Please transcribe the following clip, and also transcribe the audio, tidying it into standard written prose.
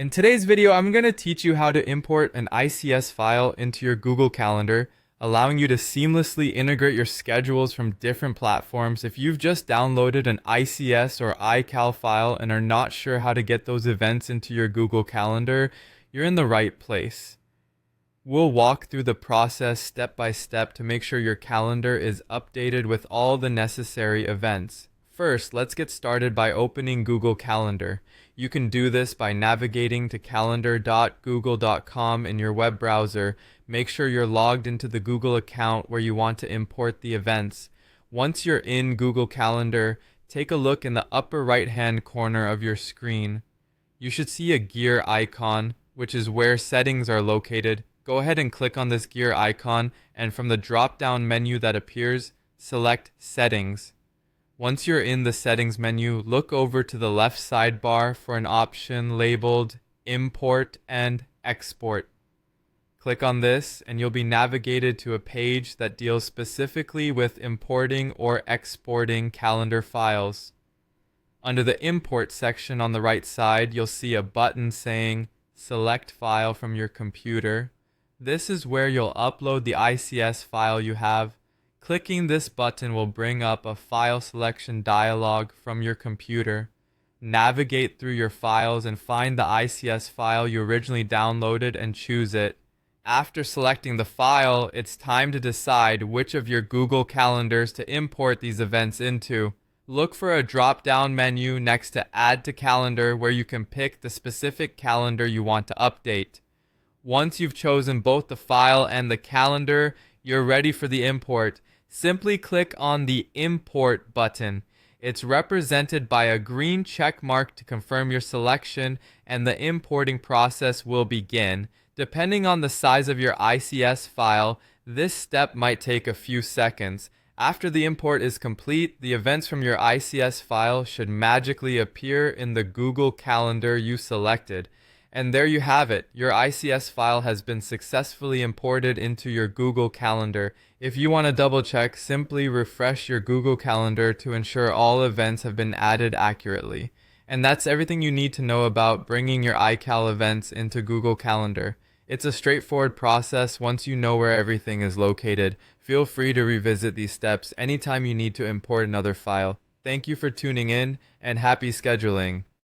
In today's video, I'm going to teach you how to import an ICS file into your Google Calendar, allowing you to seamlessly integrate your schedules from different platforms. If you've just downloaded an ICS or iCal file and are not sure how to get those events into your Google Calendar, you're in the right place. We'll walk through the process step by step to make sure your calendar is updated with all the necessary events. First, let's get started by opening Google Calendar. You can do this by navigating to calendar.google.com in your web browser. Make sure you're logged into the Google account where you want to import the events. Once you're in Google Calendar, take a look in the upper right-hand corner of your screen. You should see a gear icon, which is where settings are located. Go ahead and click on this gear icon, and from the drop-down menu that appears, select Settings. Once you're in the Settings menu, look over to the left sidebar for an option labeled Import and Export. Click on this, and you'll be navigated to a page that deals specifically with importing or exporting calendar files. Under the Import section on the right side, you'll see a button saying Select File from your computer. This is where you'll upload the ICS file you have. Clicking this button will bring up a file selection dialog from your computer. Navigate through your files and find the ICS file you originally downloaded and choose it. After selecting the file, it's time to decide which of your Google calendars to import these events into. Look for a drop-down menu next to Add to Calendar where you can pick the specific calendar you want to update. Once you've chosen both the file and the calendar, you're ready for the import. Simply click on the Import button. It's represented by a green check mark to confirm your selection, and the importing process will begin. Depending on the size of your ICS file, this step might take a few seconds. After the import is complete, the events from your ICS file should magically appear in the Google Calendar you selected. And there you have it. Your ICS file has been successfully imported into your Google Calendar. If you want to double check, simply refresh your Google Calendar to ensure all events have been added accurately. And that's everything you need to know about bringing your iCal events into Google Calendar. It's a straightforward process once you know where everything is located. Feel free to revisit these steps anytime you need to import another file. Thank you for tuning in, and happy scheduling.